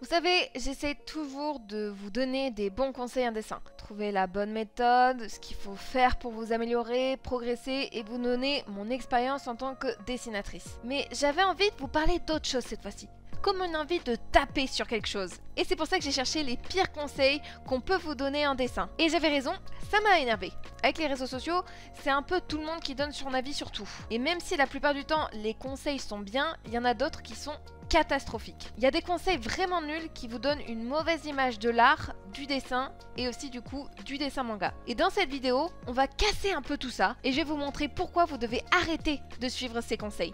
Vous savez, j'essaie toujours de vous donner des bons conseils en dessin. Trouver la bonne méthode, ce qu'il faut faire pour vous améliorer, progresser et vous donner mon expérience en tant que dessinatrice. Mais j'avais envie de vous parler d'autre chose cette fois-ci. Comme une envie de taper sur quelque chose. Et c'est pour ça que j'ai cherché les pires conseils qu'on peut vous donner en dessin. Et j'avais raison, ça m'a énervé. Avec les réseaux sociaux, c'est un peu tout le monde qui donne son avis sur tout. Et même si la plupart du temps les conseils sont bien, il y en a d'autres qui sont catastrophiques. Il y a des conseils vraiment nuls qui vous donnent une mauvaise image de l'art, du dessin et aussi du coup du dessin manga. Et dans cette vidéo, on va casser un peu tout ça et je vais vous montrer pourquoi vous devez arrêter de suivre ces conseils.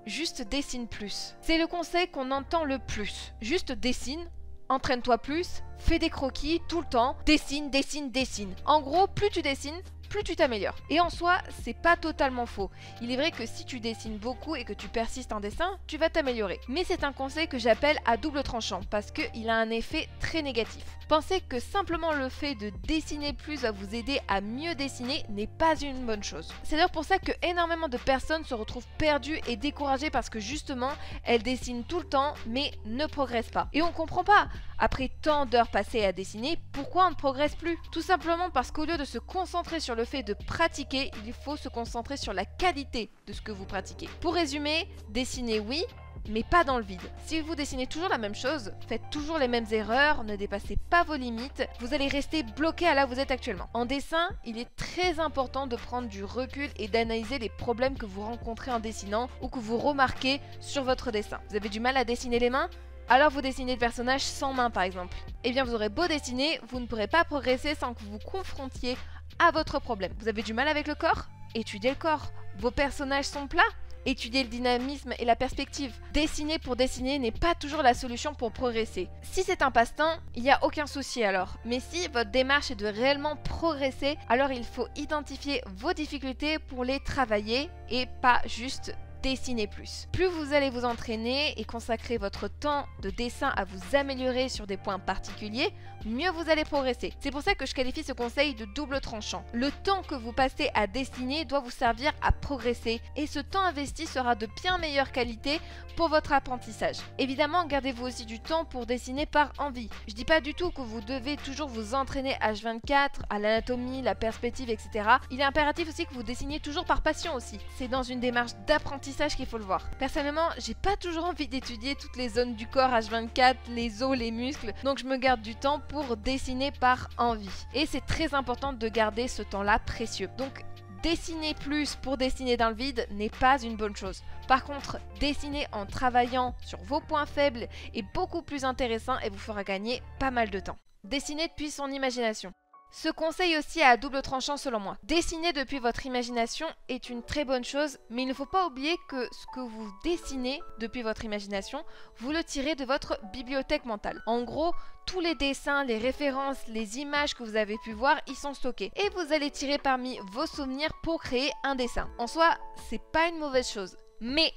Juste dessine plus. C'est le conseil qu'on entend le plus. Juste dessine, entraîne-toi plus, fais des croquis tout le temps, dessine, dessine, dessine. En gros, plus tu dessines, plus tu t'améliores. Et en soi, c'est pas totalement faux. Il est vrai que si tu dessines beaucoup et que tu persistes en dessin, tu vas t'améliorer. Mais c'est un conseil que j'appelle à double tranchant parce qu'il a un effet très négatif. Pensez que simplement le fait de dessiner plus va vous aider à mieux dessiner n'est pas une bonne chose. C'est d'ailleurs pour ça que énormément de personnes se retrouvent perdues et découragées parce que justement, elles dessinent tout le temps mais ne progressent pas. Et on comprend pas, après tant d'heures passées à dessiner, pourquoi on ne progresse plus? Tout simplement parce qu'au lieu de se concentrer sur le fait de pratiquer, il faut se concentrer sur la qualité de ce que vous pratiquez. Pour résumer, dessiner oui, mais pas dans le vide. Si vous dessinez toujours la même chose, faites toujours les mêmes erreurs, ne dépassez pas vos limites, vous allez rester bloqué à là où vous êtes actuellement. En dessin, il est très important de prendre du recul et d'analyser les problèmes que vous rencontrez en dessinant ou que vous remarquez sur votre dessin. Vous avez du mal à dessiner les mains? Alors vous dessinez le personnage sans main par exemple. Eh bien vous aurez beau dessiner, vous ne pourrez pas progresser sans que vous vous confrontiez à votre problème. Vous avez du mal avec le corps? Étudiez le corps. Vos personnages sont plats? Étudier le dynamisme et la perspective. Dessiner pour dessiner n'est pas toujours la solution pour progresser. Si c'est un passe-temps, il n'y a aucun souci alors. Mais si votre démarche est de réellement progresser, alors il faut identifier vos difficultés pour les travailler et pas juste dessiner plus. Plus vous allez vous entraîner et consacrer votre temps de dessin à vous améliorer sur des points particuliers, mieux vous allez progresser. C'est pour ça que je qualifie ce conseil de double tranchant. Le temps que vous passez à dessiner doit vous servir à progresser et ce temps investi sera de bien meilleure qualité pour votre apprentissage. Évidemment, gardez-vous aussi du temps pour dessiner par envie. Je dis pas du tout que vous devez toujours vous entraîner H24 à l'anatomie, la perspective, etc. Il est impératif aussi que vous dessiniez toujours par passion aussi. C'est dans une démarche d'apprentissage qu'il faut le voir. Personnellement, j'ai pas toujours envie d'étudier toutes les zones du corps H24, les os, les muscles, donc je me garde du temps pour dessiner par envie. Et c'est très important de garder ce temps-là précieux. Donc dessiner plus pour dessiner dans le vide n'est pas une bonne chose. Par contre, dessiner en travaillant sur vos points faibles est beaucoup plus intéressant et vous fera gagner pas mal de temps. Dessiner depuis son imagination. Ce conseil aussi est à double tranchant selon moi. Dessiner depuis votre imagination est une très bonne chose, mais il ne faut pas oublier que ce que vous dessinez depuis votre imagination, vous le tirez de votre bibliothèque mentale. En gros, tous les dessins, les références, les images que vous avez pu voir, ils sont stockés. Et vous allez tirer parmi vos souvenirs pour créer un dessin. En soi, c'est pas une mauvaise chose. Mais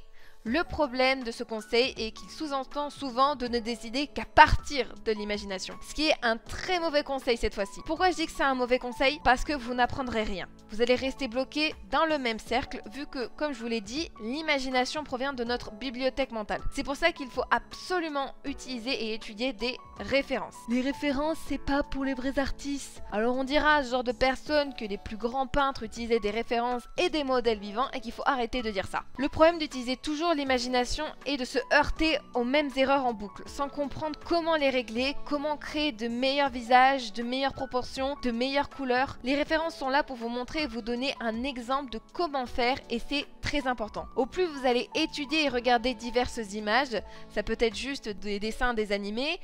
le problème de ce conseil est qu'il sous-entend souvent de ne décider qu'à partir de l'imagination. Ce qui est un très mauvais conseil cette fois-ci. Pourquoi je dis que c'est un mauvais conseil? Parce que vous n'apprendrez rien. Vous allez rester bloqué dans le même cercle vu que, comme je vous l'ai dit, l'imagination provient de notre bibliothèque mentale. C'est pour ça qu'il faut absolument utiliser et étudier des références. Les références, c'est pas pour les vrais artistes. Alors on dira à ce genre de personnes que les plus grands peintres utilisaient des références et des modèles vivants et qu'il faut arrêter de dire ça. Le problème d'utiliser toujours l'imagination est de se heurter aux mêmes erreurs en boucle, sans comprendre comment les régler, comment créer de meilleurs visages, de meilleures proportions, de meilleures couleurs. Les références sont là pour vous montrer et vous donner un exemple de comment faire et c'est très important. Au plus vous allez étudier et regarder diverses images, ça peut être juste des dessins, des animés,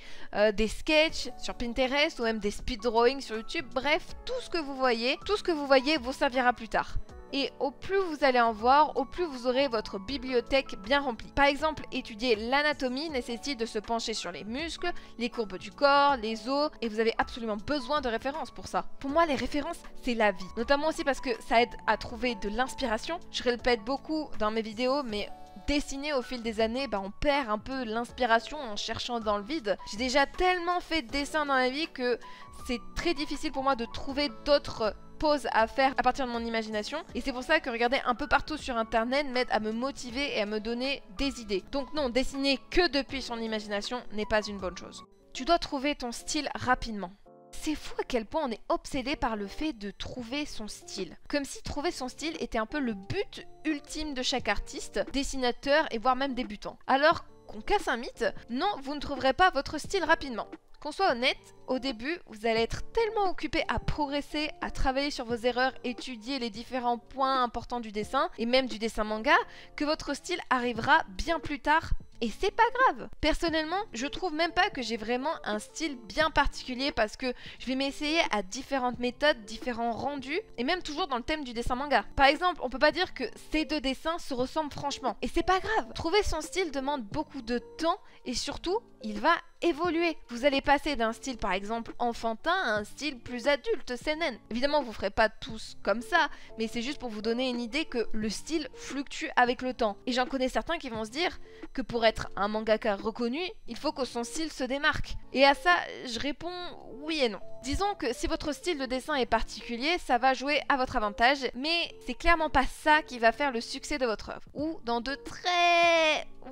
des sketchs sur Pinterest ou même des speed drawings sur YouTube, bref, tout ce que vous voyez vous servira plus tard. Et au plus vous allez en voir, au plus vous aurez votre bibliothèque bien remplie. Par exemple, étudier l'anatomie nécessite de se pencher sur les muscles, les courbes du corps, les os, et vous avez absolument besoin de références pour ça. Pour moi, les références, c'est la vie. Notamment aussi parce que ça aide à trouver de l'inspiration. Je répète beaucoup dans mes vidéos, mais dessiner au fil des années, on perd un peu l'inspiration en cherchant dans le vide. J'ai déjà tellement fait de dessins dans ma vie que c'est très difficile pour moi de trouver d'autres pause à faire à partir de mon imagination. Et c'est pour ça que regarder un peu partout sur internet m'aide à me motiver et à me donner des idées. Donc non, dessiner que depuis son imagination n'est pas une bonne chose. Tu dois trouver ton style rapidement. C'est fou à quel point on est obsédé par le fait de trouver son style. Comme si trouver son style était un peu le but ultime de chaque artiste, dessinateur et voire même débutant. Alors qu'on casse un mythe, non, vous ne trouverez pas votre style rapidement. Qu'on soit honnête, au début, vous allez être tellement occupé à progresser, à travailler sur vos erreurs, étudier les différents points importants du dessin, et même du dessin manga, que votre style arrivera bien plus tard. Et c'est pas grave. Personnellement, je trouve même pas que j'ai vraiment un style bien particulier parce que je vais m'essayer à différentes méthodes, différents rendus et même toujours dans le thème du dessin manga. Par exemple, on peut pas dire que ces deux dessins se ressemblent franchement. Et c'est pas grave. Trouver son style demande beaucoup de temps et surtout, il va évoluer. Vous allez passer d'un style par exemple enfantin à un style plus adulte, seinen. Évidemment, vous ferez pas tous comme ça, mais c'est juste pour vous donner une idée que le style fluctue avec le temps. Et j'en connais certains qui vont se dire que pour être un mangaka reconnu, il faut que son style se démarque. Et à ça, je réponds oui et non. Disons que si votre style de dessin est particulier, ça va jouer à votre avantage, mais c'est clairement pas ça qui va faire le succès de votre œuvre. Ou dans de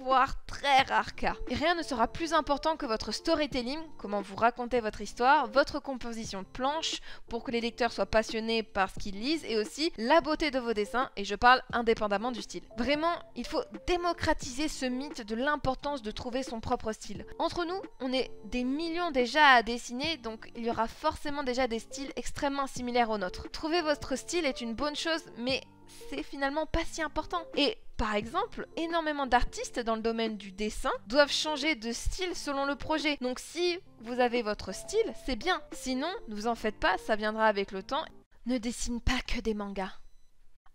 voire très rares cas. Et rien ne sera plus important que votre storytelling, comment vous racontez votre histoire, votre composition de planches, pour que les lecteurs soient passionnés par ce qu'ils lisent, et aussi la beauté de vos dessins, et je parle indépendamment du style. Vraiment, il faut démocratiser ce mythe de l'importance de trouver son propre style. Entre nous, on est des millions déjà à dessiner, donc il y aura forcément déjà des styles extrêmement similaires aux nôtres. Trouver votre style est une bonne chose, mais c'est finalement pas si important. Et par exemple, énormément d'artistes dans le domaine du dessin doivent changer de style selon le projet. Donc si vous avez votre style, c'est bien. Sinon, ne vous en faites pas, ça viendra avec le temps. Ne dessine pas que des mangas.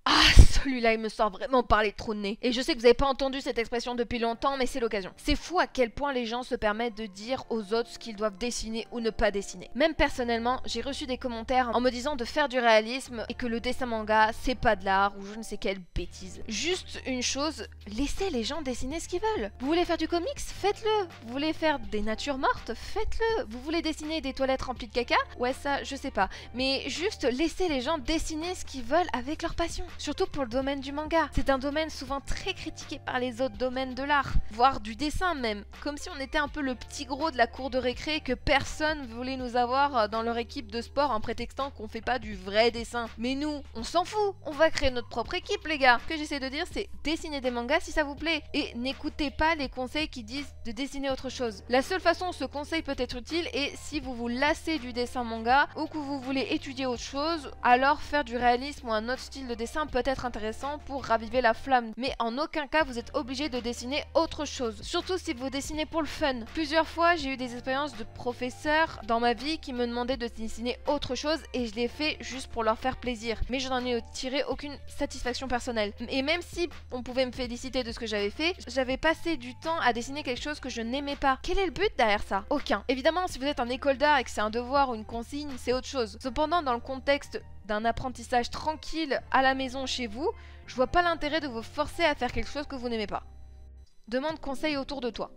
Ah, celui-là, il me sort vraiment par les trous de nez. Et je sais que vous n'avez pas entendu cette expression depuis longtemps, mais c'est l'occasion. C'est fou à quel point les gens se permettent de dire aux autres ce qu'ils doivent dessiner ou ne pas dessiner. Même personnellement, j'ai reçu des commentaires en me disant de faire du réalisme et que le dessin manga, c'est pas de l'art ou je ne sais quelle bêtise. Juste une chose, laissez les gens dessiner ce qu'ils veulent. Vous voulez faire du comics? Faites-le. Vous voulez faire des natures mortes? Faites-le. Vous voulez dessiner des toilettes remplies de caca? Ouais, ça, je sais pas. Mais juste laissez les gens dessiner ce qu'ils veulent avec leur passion. Surtout pour le domaine du manga. C'est un domaine souvent très critiqué par les autres domaines de l'art, voire du dessin même. Comme si on était un peu le petit gros de la cour de récré et que personne voulait nous avoir dans leur équipe de sport en prétextant qu'on fait pas du vrai dessin. Mais nous, on s'en fout. On va créer notre propre équipe, les gars. Ce que j'essaie de dire, c'est dessiner des mangas si ça vous plaît. Et n'écoutez pas les conseils qui disent de dessiner autre chose. La seule façon où ce conseil peut être utile est si vous vous lassez du dessin manga ou que vous voulez étudier autre chose, alors faire du réalisme ou un autre style de dessin peut être intéressant pour raviver la flamme, mais en aucun cas vous êtes obligé de dessiner autre chose, surtout si vous dessinez pour le fun. Plusieurs fois j'ai eu des expériences de professeurs dans ma vie qui me demandaient de dessiner autre chose et je l'ai fait juste pour leur faire plaisir, mais je n'en ai tiré aucune satisfaction personnelle. Et même si on pouvait me féliciter de ce que j'avais fait, j'avais passé du temps à dessiner quelque chose que je n'aimais pas. Quel est le but derrière ça? Aucun. Évidemment, si vous êtes en école d'art et que c'est un devoir ou une consigne, c'est autre chose. Cependant, dans le contexte d'un apprentissage tranquille à la maison chez vous, je vois pas l'intérêt de vous forcer à faire quelque chose que vous n'aimez pas. Demande conseil autour de toi.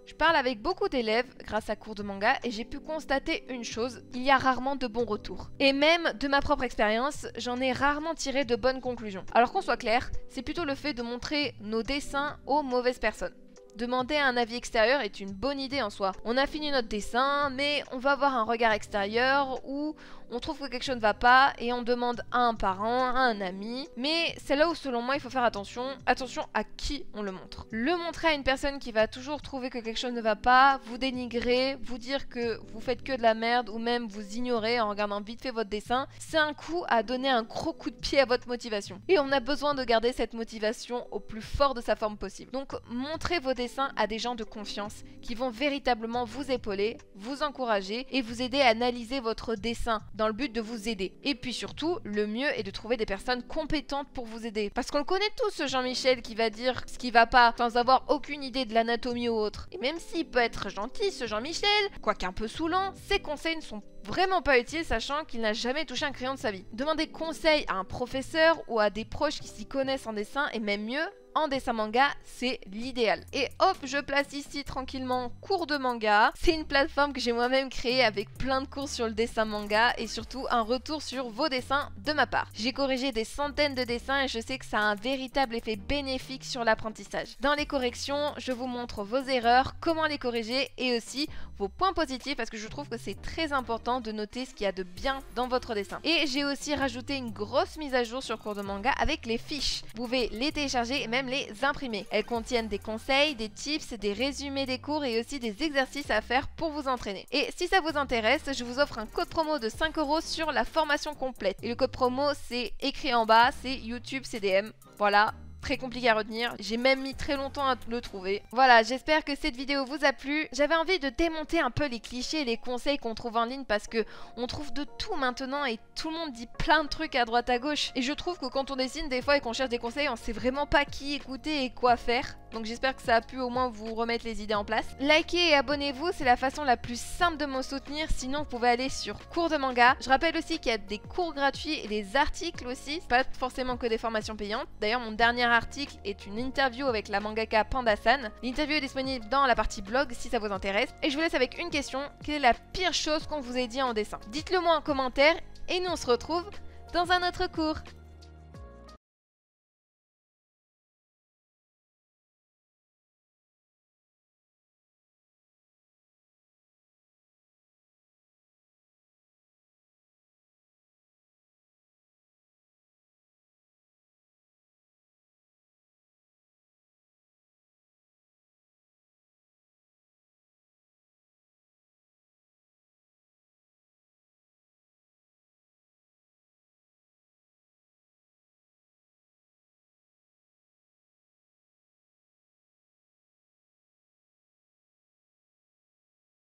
Je parle avec beaucoup d'élèves grâce à cours de manga et j'ai pu constater une chose, il y a rarement de bons retours. Et même de ma propre expérience, j'en ai rarement tiré de bonnes conclusions. Alors qu'on soit clair, c'est plutôt le fait de montrer nos dessins aux mauvaises personnes. Demander un avis extérieur est une bonne idée en soi. On a fini notre dessin, mais on va avoir un regard extérieur où on trouve que quelque chose ne va pas et on demande à un parent, à un ami. Mais c'est là où selon moi il faut faire attention à qui on le montre. Le montrer à une personne qui va toujours trouver que quelque chose ne va pas, vous dénigrer, vous dire que vous faites que de la merde ou même vous ignorer en regardant vite fait votre dessin, c'est un coup à donner un gros coup de pied à votre motivation. Et on a besoin de garder cette motivation au plus fort de sa forme possible. Donc montrez vos dessins à des gens de confiance qui vont véritablement vous épauler, vous encourager et vous aider à analyser votre dessin dans le but de vous aider. Et puis surtout, le mieux est de trouver des personnes compétentes pour vous aider. Parce qu'on le connaît tous, ce Jean-Michel qui va dire ce qui va pas sans avoir aucune idée de l'anatomie ou autre. Et même s'il peut être gentil, ce Jean-Michel, quoique un peu saoulant, ses conseils ne sont vraiment pas utile sachant qu'il n'a jamais touché un crayon de sa vie. Demandez conseil à un professeur ou à des proches qui s'y connaissent en dessin et même mieux, en dessin manga, c'est l'idéal. Et hop, je place ici tranquillement cours de manga. C'est une plateforme que j'ai moi-même créée avec plein de cours sur le dessin manga et surtout un retour sur vos dessins de ma part. J'ai corrigé des centaines de dessins et je sais que ça a un véritable effet bénéfique sur l'apprentissage. Dans les corrections, je vous montre vos erreurs, comment les corriger et aussi vos points positifs parce que je trouve que c'est très important de noter ce qu'il y a de bien dans votre dessin. Et j'ai aussi rajouté une grosse mise à jour sur cours de manga avec les fiches. Vous pouvez les télécharger et même les imprimer. Elles contiennent des conseils, des tips, des résumés des cours et aussi des exercices à faire pour vous entraîner. Et si ça vous intéresse, je vous offre un code promo de 5 € sur la formation complète. Et le code promo, c'est écrit en bas, c'est YouTube CDM. Voilà. Très compliqué à retenir, j'ai même mis très longtemps à le trouver. Voilà, j'espère que cette vidéo vous a plu. J'avais envie de démonter un peu les clichés et les conseils qu'on trouve en ligne parce que on trouve de tout maintenant et tout le monde dit plein de trucs à droite à gauche. Et je trouve que quand on dessine des fois et qu'on cherche des conseils, on sait vraiment pas qui écouter et quoi faire. Donc j'espère que ça a pu au moins vous remettre les idées en place. Likez et abonnez-vous, c'est la façon la plus simple de me soutenir. Sinon, vous pouvez aller sur cours de manga. Je rappelle aussi qu'il y a des cours gratuits et des articles aussi, pas forcément que des formations payantes. D'ailleurs, mon dernier article est une interview avec la mangaka Panda-san. L'interview est disponible dans la partie blog si ça vous intéresse. Et je vous laisse avec une question. Quelle est la pire chose qu'on vous ait dit en dessin? Dites-le moi en commentaire et nous on se retrouve dans un autre cours.